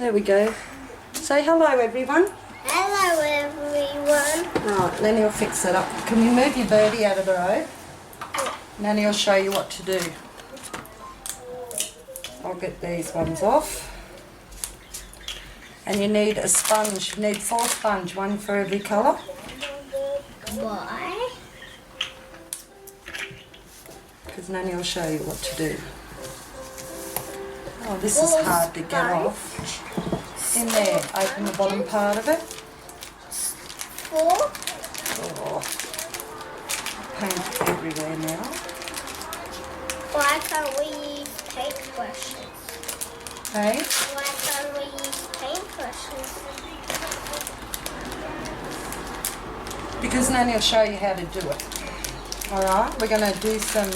There we go. Say hello, everyone. Hello, everyone. Right, Lenny will fix it up. Can you move your birdie out of the road? Nanny will show you what to do. I'll get these ones off. And you need a sponge. You need 4 sponge, 1 for every colour. Why? Because Nanny will show you what to do. Oh, this is hard to get off. In there, open the bottom part of it. 4. Oh, paint everywhere now. Why can't we use paintbrushes? Hey? Why can't we use paintbrushes? Because Nanny will show you how to do it. Alright, we're going to do some...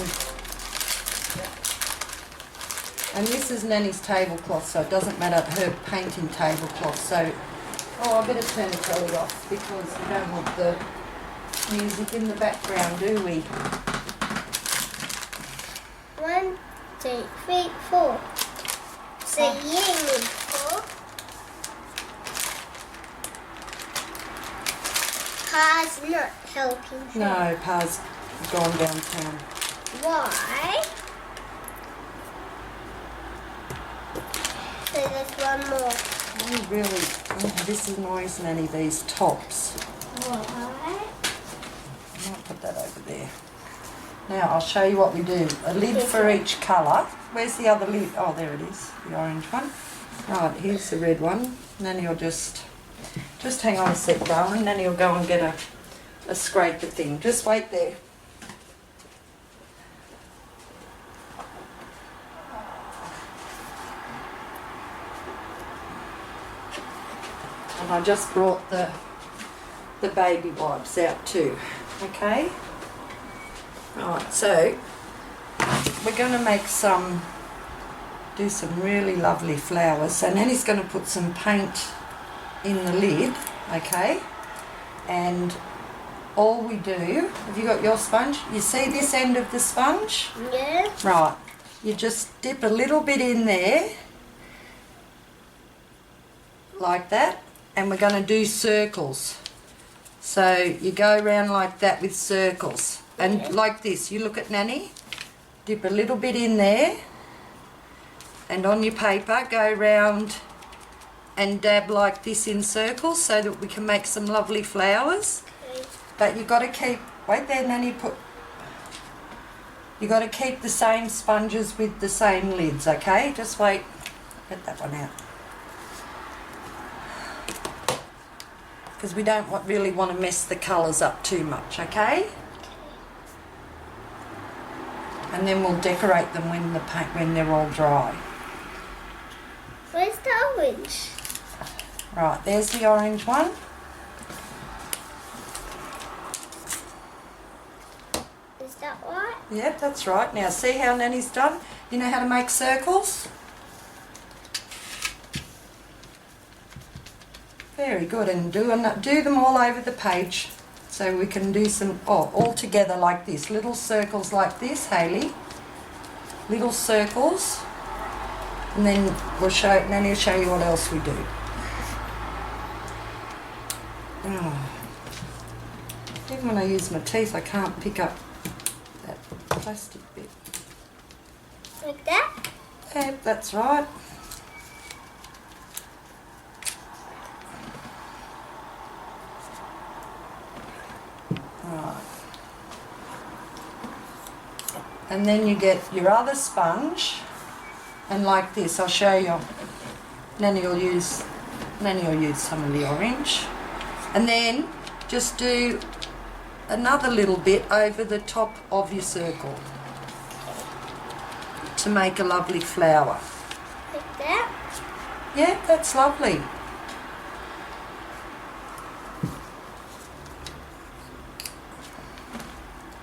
And this is Nanny's tablecloth, so it doesn't matter her painting tablecloth. So, oh, I better turn the telly off because we don't want the music in the background, do we? 1, 2, 3, 4. So you need 4. Pa's not helping. No, Pa's gone downtown. Why? So there's one more. Oh, really? Oh, this annoys Nanny, these tops. Why? I might put that over there. Now, I'll show you what we do. A lid for each colour. Where's the other lid? Oh, there it is, the orange one. Right, here's the red one. Nanny will just hang on a sec, darling. Nanny will go and get a scraper thing. Just wait there. And I just brought the baby wipes out too. Okay? Right, so we're going to make do some really lovely flowers. So Nanny's going to put some paint in the lid, okay? And all we do, have you got your sponge? You see this end of the sponge? Yeah. Right, you just dip a little bit in there, like that, and we're going to do circles. So you go around like that with circles. And like this, you look at Nanny, dip a little bit in there, and on your paper go round and dab like this in circles so that we can make some lovely flowers. Okay. But you've got to keep, wait there Nanny, you've got to keep the same sponges with the same lids, okay? Just wait, get that one out. Because we don't really want to mess the colours up too much, okay? And then we'll decorate them when they're all dry. Where's the orange? Right, there's the orange one. Is that right? Yep, that's right. Now see how Nanny's done? You know how to make circles? Very good, and do them all over the page so we can do some, all together like this, little circles like this, Hayley, little circles, and then Nanny will show you what else we do. Oh. Even when I use my teeth I can't pick up that plastic bit. Like that? Yep, that's right. Right. And then you get your other sponge, and like this, I'll show you. Nanny will use some of the orange, and then just do another little bit over the top of your circle to make a lovely flower. Like that? Yeah, that's lovely.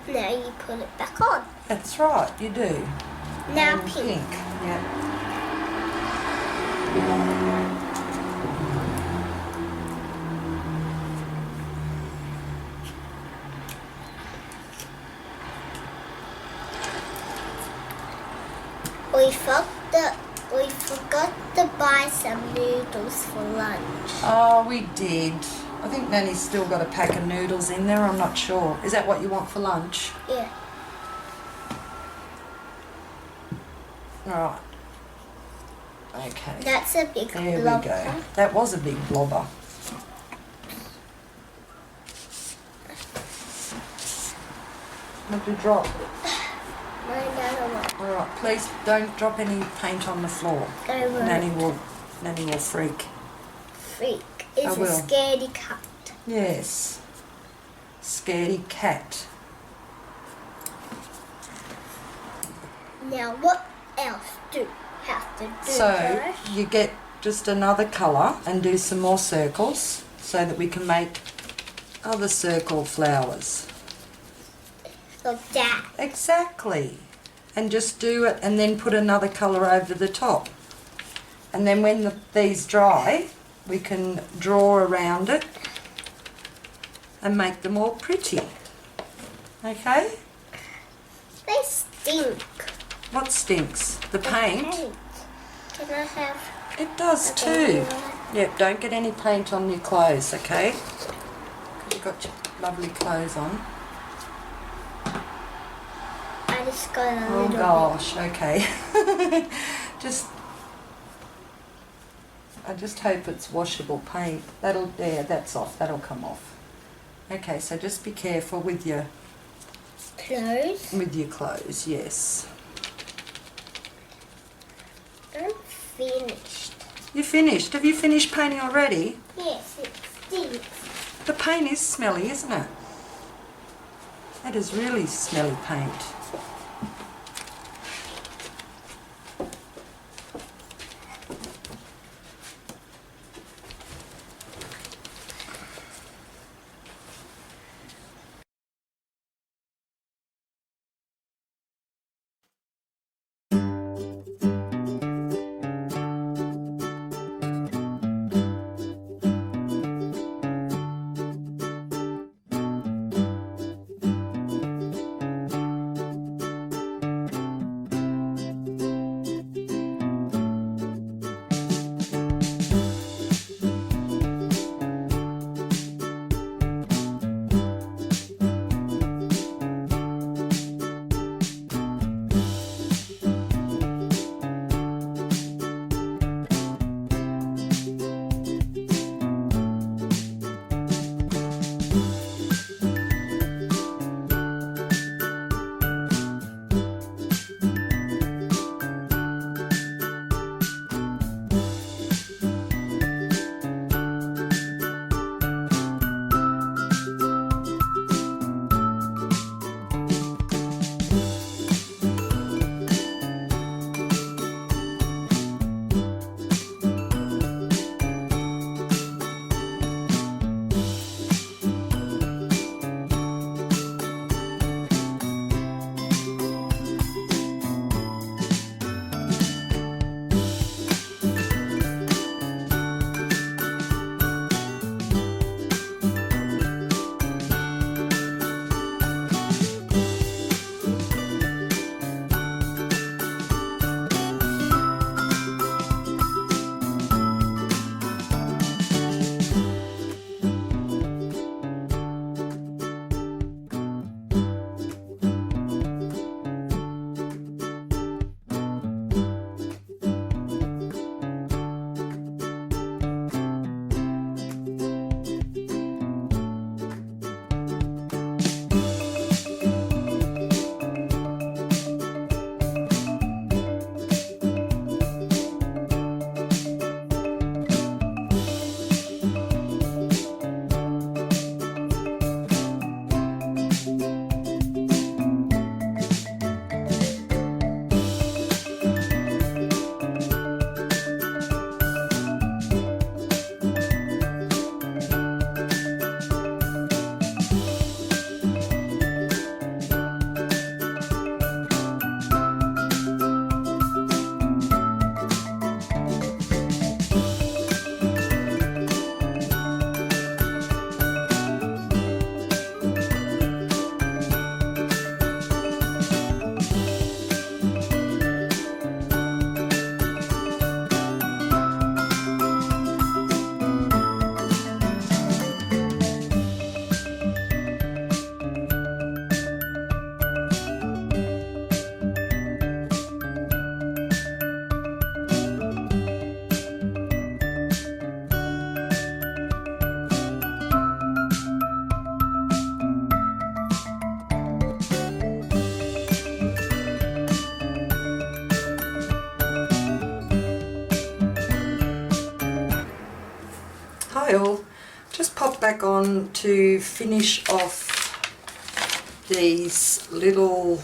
Now you put it back on. That's right, you do. Now And pink. Yeah. We forgot We forgot to buy some noodles for lunch. Oh, we did. I think Nanny's still got a pack of noodles in there. I'm not sure. Is that what you want for lunch? Yeah. Right. Okay. That's a big There blob. we go. That was a big blobber. What did you drop? My another one. All right. Please don't drop any paint on the floor. I will. Nanny will freak. Freak. It's I a will. scaredy cat. Yes. Scaredy cat. Now what else do you have to do? So Josh? you get just another colour and do some more circles so that we can make other circle flowers. Like that. Exactly. And just do it and then put another colour over the top. And then when these dry, we can draw around it and make them all pretty. Okay? They stink. What stinks? The paint? Can I have? It does Okay, too. Yep, don't get any paint on your clothes, okay? 'Cause you've got your lovely clothes on. I just got a Oh little gosh, okay. I just hope it's washable paint. That's off, that'll come off. Okay, so just be careful with your bit clothes, yes. I'm finished. You finished? Have you finished painting already? Yes, it stinks. The paint is smelly, isn't it? That is really smelly paint. while, just pop back on to finish off these little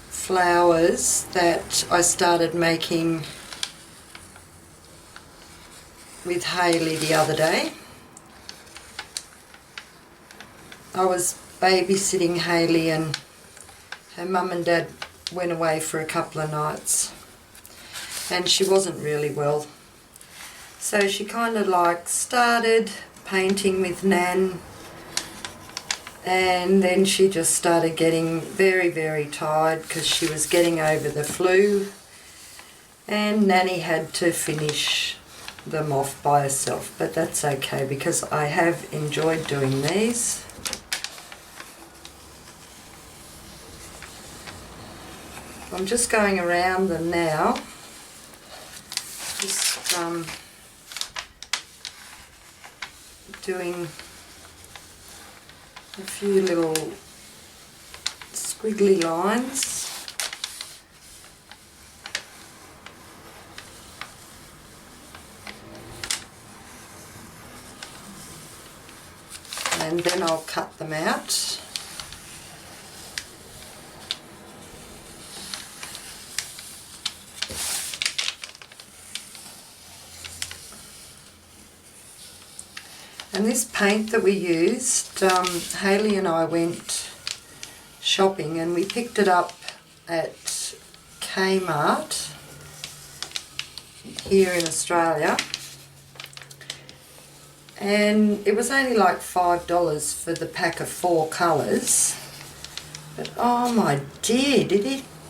flowers that I started making with Hayley the other day. I was babysitting Hayley and her mum and dad went away for a couple of nights and she wasn't really well. So she kind of like started painting with Nan, and then she just started getting very, very tired because she was getting over the flu, and Nanny had to finish them off by herself, but that's okay because I have enjoyed doing these. I'm just going around them now, just doing a few little squiggly lines. And then I'll cut them out. And this paint that we used, Hayley and I went shopping and we picked it up at Kmart here in Australia, and it was only like $5 for the pack of 4 colours, but oh my dear,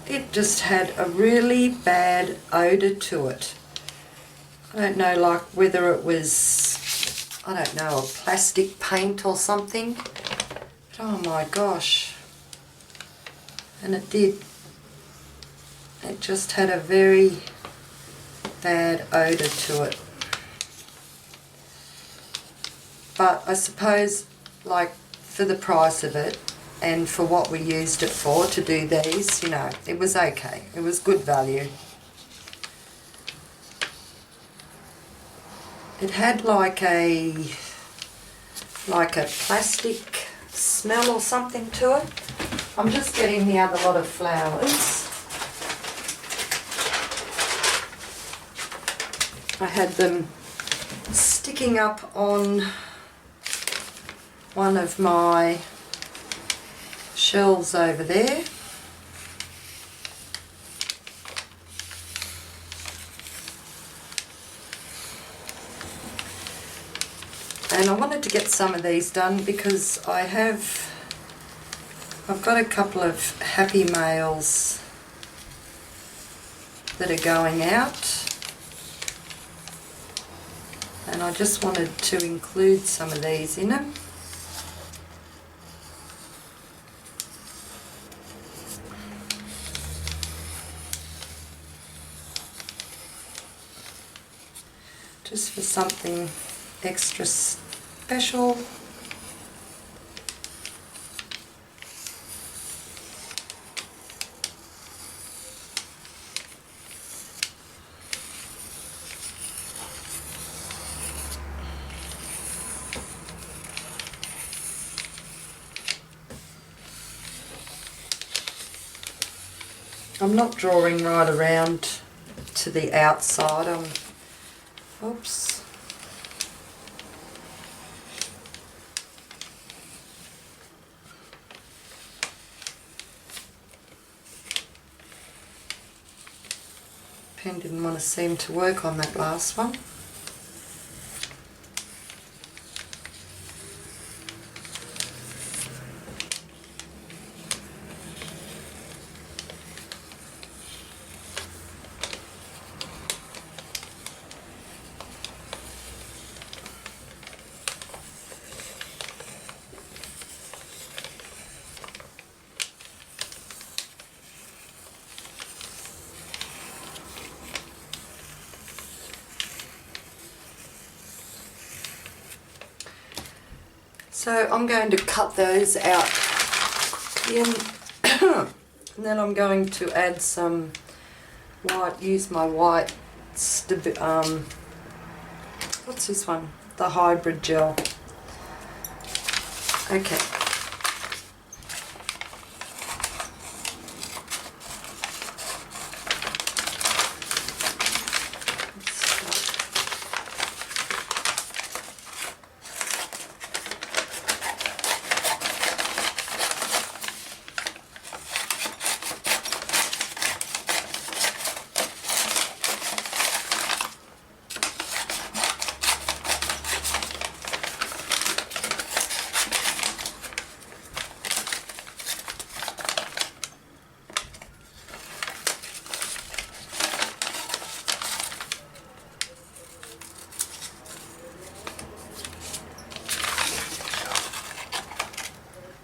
it just had a really bad odour to it. I don't know, like whether it was, I don't know, a plastic paint or something, but oh my gosh, and it did, it just had a very bad odour to it. But I suppose, like, for the price of it and for what we used it for to do these, you know, it was okay. It was good value. It had like a plastic smell or something to it. I'm just getting the other lot of flowers. I had them sticking up on one of my shelves over there. And I wanted to get some of these done because I've got a couple of happy mails that are going out, and I just wanted to include some of these in them. Just for something extra special. I'm not drawing right around to the outside. Oops. Pen didn't want to seem to work on that last one. So I'm going to cut those out and then I'm going to add some white, use my white, What's this one? The hybrid gel. Okay.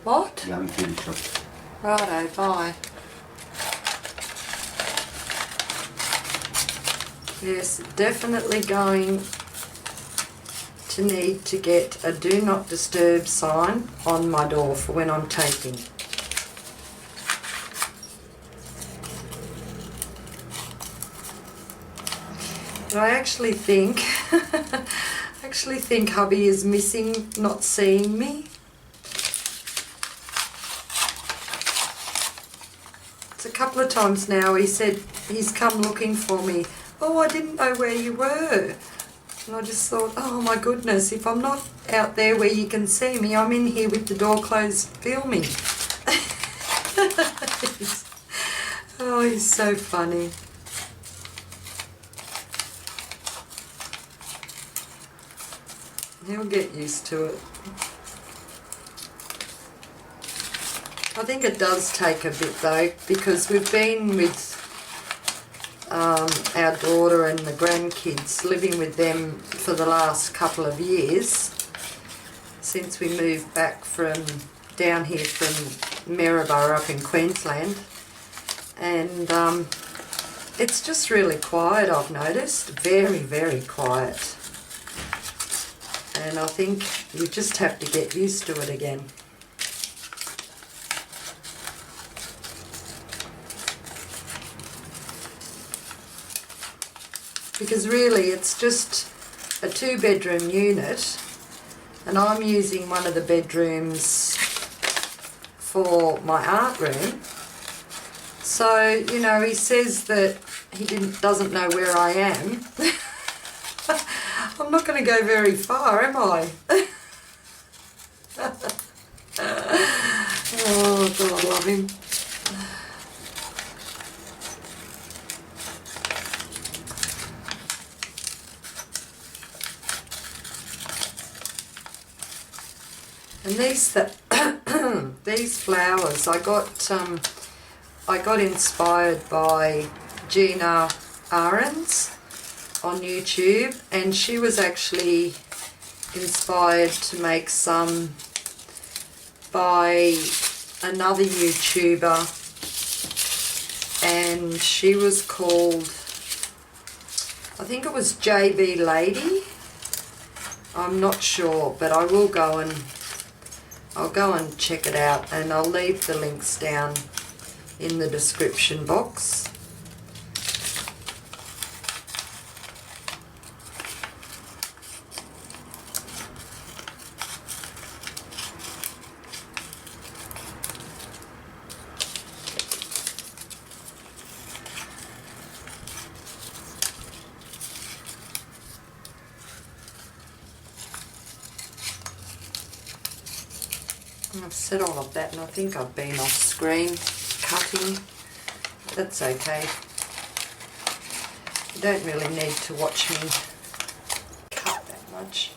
What? Yummy food shop. Righto, bye. Yes, definitely going to need to get a do not disturb sign on my door for when I'm taking. But I actually think hubby is missing not seeing me. A couple of times now he said he's come looking for me. Oh, I didn't know where you were. And I just thought, oh my goodness, if I'm not out there where you can see me, I'm in here with the door closed filming. Oh, he's so funny. He'll get used to it. I think it does take a bit though, because we've been with our daughter and the grandkids, living with them for the last couple of years, since we moved back from down here from Maryborough up in Queensland. And it's just really quiet, I've noticed, very, very quiet. And I think you just have to get used to it again. Because really it's just a 2-bedroom unit, and I'm using one of the bedrooms for my art room. So, you know, he says that he doesn't know where I am. I'm not going to go very far, am I? Oh God, I love him. And these flowers, I got inspired by Gina Ahrens on YouTube, and she was actually inspired to make some by another YouTuber, and she was called, I think it was JB Lady. I'm not sure, but I will go and I'll go and check it out, and I'll leave the links down in the description box. I've said all of that, and I think I've been off screen cutting. That's okay. You don't really need to watch me cut that much.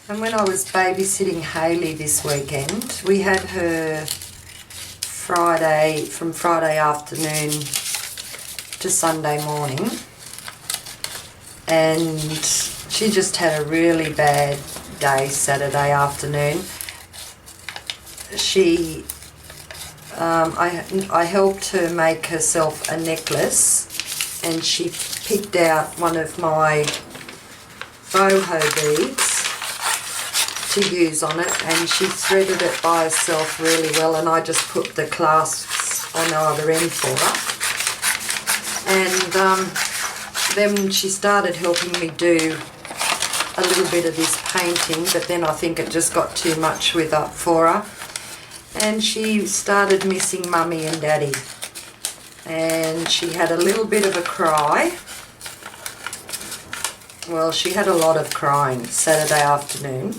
And when I was babysitting Hayley this weekend, we had her from Friday afternoon to Sunday morning, and she just had a really bad day Saturday afternoon. She I helped her make herself a necklace, and she picked out one of my boho beads, to use on it, and she threaded it by herself really well, and I just put the clasps on the other end for her. And then she started helping me do a little bit of this painting, but then I think it just got too much for her. And she started missing Mummy and Daddy. And she had a little bit of a cry. Well, she had a lot of crying Saturday afternoon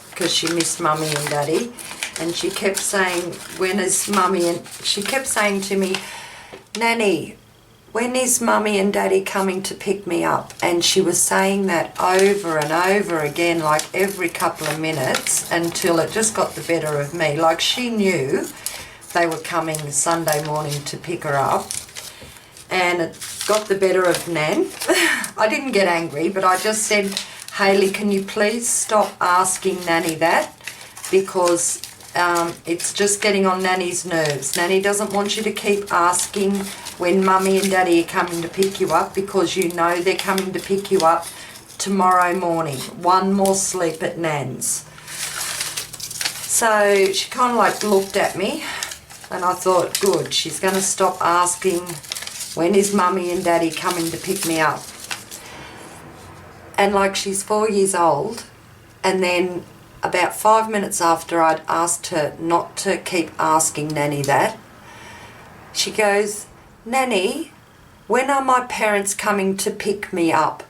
because she missed Mummy and Daddy. And she kept saying, when is Mummy? And she kept saying to me, Nanny, when is Mummy and Daddy coming to pick me up? And she was saying that over and over again, like every couple of minutes, until it just got the better of me. Like she knew they were coming Sunday morning to pick her up, and it got the better of Nan. I didn't get angry, but I just said, Hayley, can you please stop asking Nanny that? Because it's just getting on Nanny's nerves. Nanny doesn't want you to keep asking when Mummy and Daddy are coming to pick you up, because you know they're coming to pick you up tomorrow morning. One more sleep at Nan's. So she kind of like looked at me, and I thought, good, she's going to stop asking when is Mummy and Daddy coming to pick me up. And like she's 4 years old, and then about 5 minutes after I'd asked her not to keep asking Nanny that, she goes, Nanny, when are my parents coming to pick me up?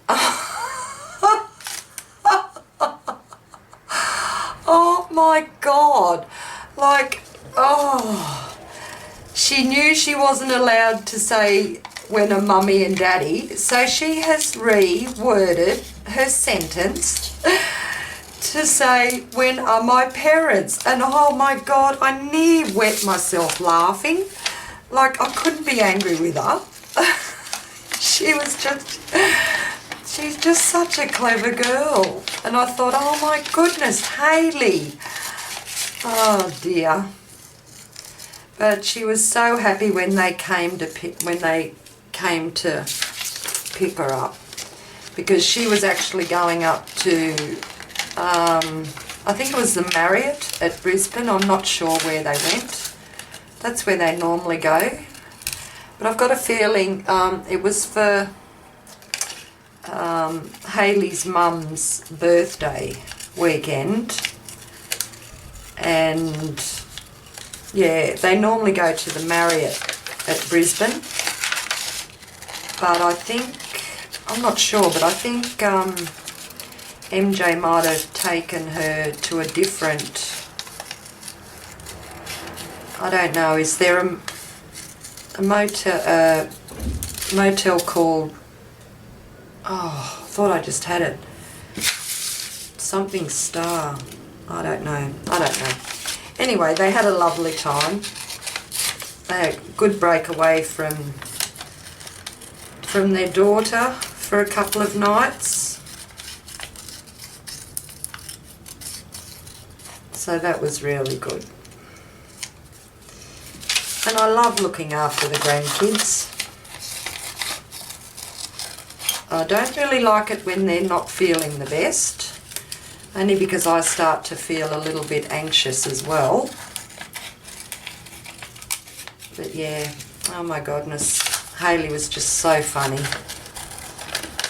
Oh my God. Like, oh. She knew she wasn't allowed to say when are Mummy and Daddy, so she has reworded her sentence to say, when are my parents? And oh my God, I nearly wet myself laughing. Like, I couldn't be angry with her. She's just such a clever girl. And I thought, oh my goodness, Hayley. Oh dear. But she was so happy when they came to pick her up, because she was actually going up to, I think it was the Marriott at Brisbane. I'm not sure where they went. That's where they normally go. But I've got a feeling it was for Hayley's mum's birthday weekend. And yeah, they normally go to the Marriott at Brisbane. But I think, I'm not sure, but I think MJ might have taken her to a different, I don't know, is there a motel called, oh, I thought I just had it, something Star, I don't know. Anyway, they had a lovely time. They had a good break away from their daughter for a couple of nights. So that was really good. And I love looking after the grandkids. I don't really like it when they're not feeling the best, only because I start to feel a little bit anxious as well. But yeah, oh my goodness, Hayley was just so funny.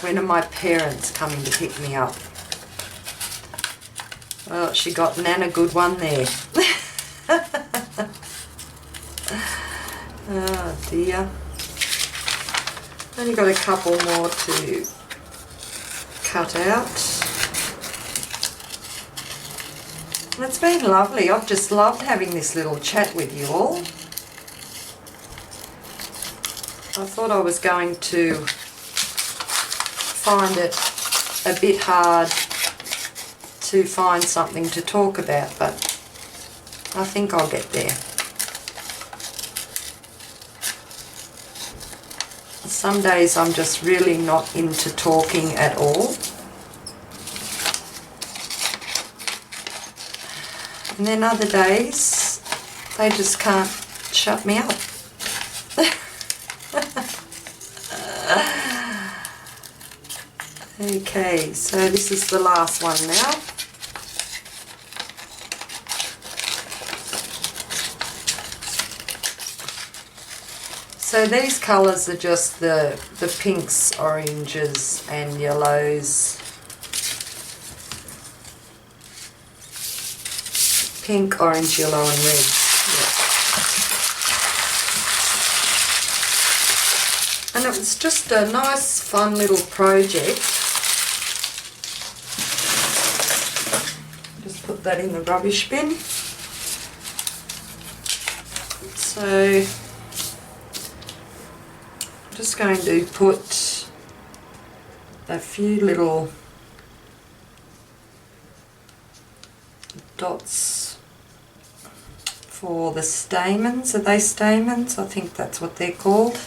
When are my parents coming to pick me up? Well, she got Nan a good one there. Oh dear. Only got a couple more to cut out. And it's been lovely. I've just loved having this little chat with you all. I thought I was going to find it a bit hard to find something to talk about, but I think I'll get there. Some days I'm just really not into talking at all. And then other days, they just can't shut me up. Okay, so this is the last one now. So these colours are just the pinks, oranges and yellows. Pink, orange, yellow and red. Yeah. And it was just a nice fun little project. Just put that in the rubbish bin. So I'm just going to put a few little dots for the stamens. Are they stamens? I think that's what they're called.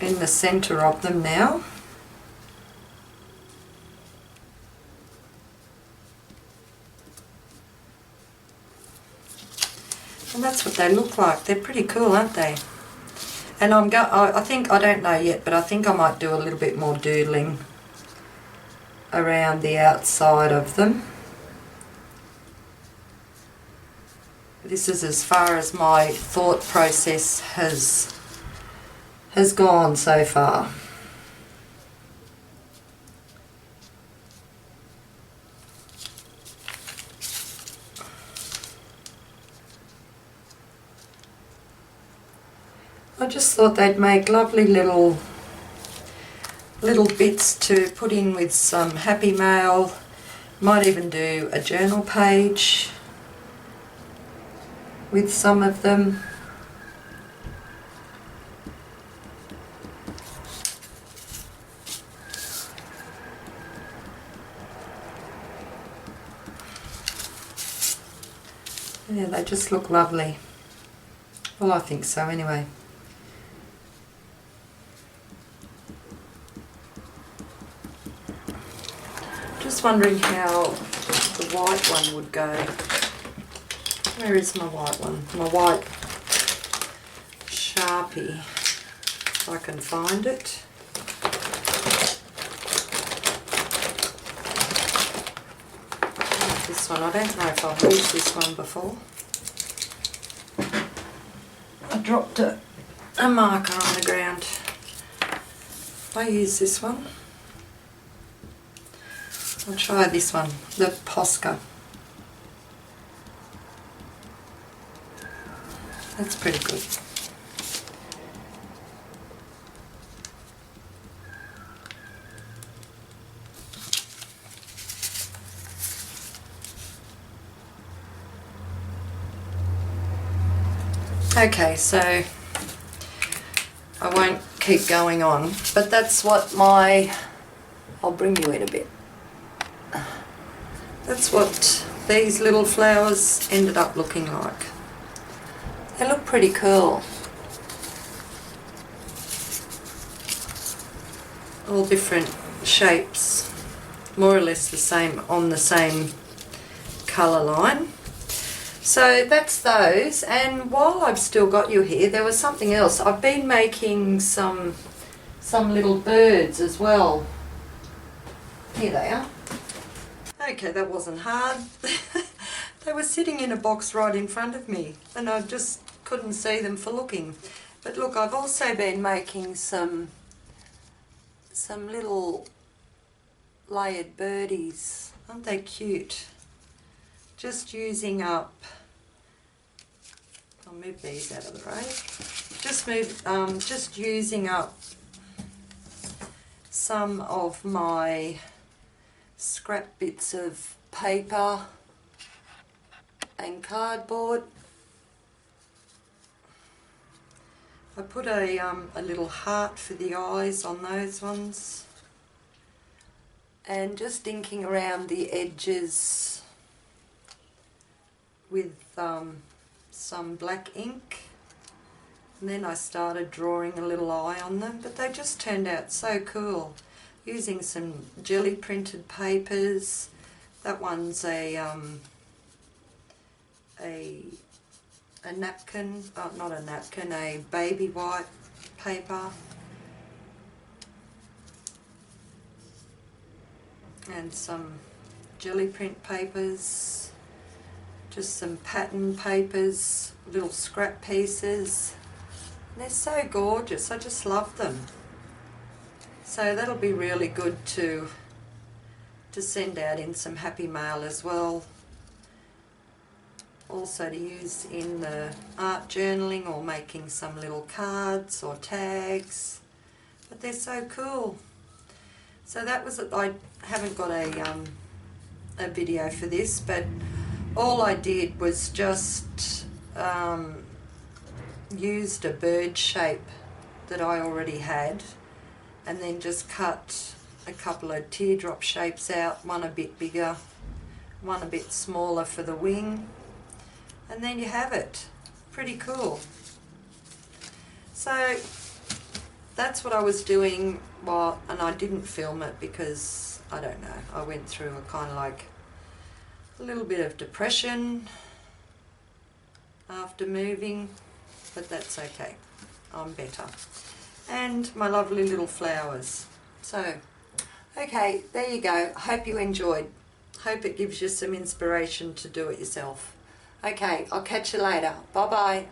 In the centre of them now. And that's what they look like. They're pretty cool, aren't they? And I think, I don't know yet, but I think I might do a little bit more doodling around the outside of them. This is as far as my thought process has gone so far. I just thought they'd make lovely little bits to put in with some happy mail. Might even do a journal page with some of them. Yeah, they just look lovely. Well, I think so anyway. Just wondering how the white one would go. Where is my white one? My white Sharpie, if I can find it. This one, I don't know if I've used this one before. I dropped a marker on the ground. I use this one. I'll try this one, the Posca. That's pretty good. Okay, so I won't keep going on, but that's what I'll bring you in a bit. That's what these little flowers ended up looking like. They look pretty cool. All different shapes, more or less the same, on the same colour line. So that's those, and while I've still got you here, there was something else. I've been making some little birds as well. Here they are. Okay, that wasn't hard. They were sitting in a box right in front of me and I just couldn't see them for looking. But look, I've also been making some little layered birdies. Aren't they cute? Just using up, I'll move these out of the way. Just using up some of my scrap bits of paper and cardboard. I put a little heart for the eyes on those ones, and just inking around the edges with some black ink, and then I started drawing a little eye on them, but they just turned out so cool. Using some jelly printed papers. That one's a napkin, not a napkin, a baby white paper. And some jelly print papers. Just some pattern papers, little scrap pieces. They're so gorgeous, I just love them. So that'll be really good to send out in some happy mail as well. Also to use in the art journaling or making some little cards or tags. But they're so cool. So that was it. I haven't got a video for this, but all I did was just used a bird shape that I already had, and then just cut a couple of teardrop shapes out, one a bit bigger, one a bit smaller for the wing, and then you have it. Pretty cool. So that's what I was doing and I didn't film it because, I don't know, I went through a kind of like a little bit of depression after moving, but that's okay. I'm better. And my lovely little flowers. So, okay, there you go. I hope you enjoyed. Hope it gives you some inspiration to do it yourself. Okay, I'll catch you later. Bye-bye.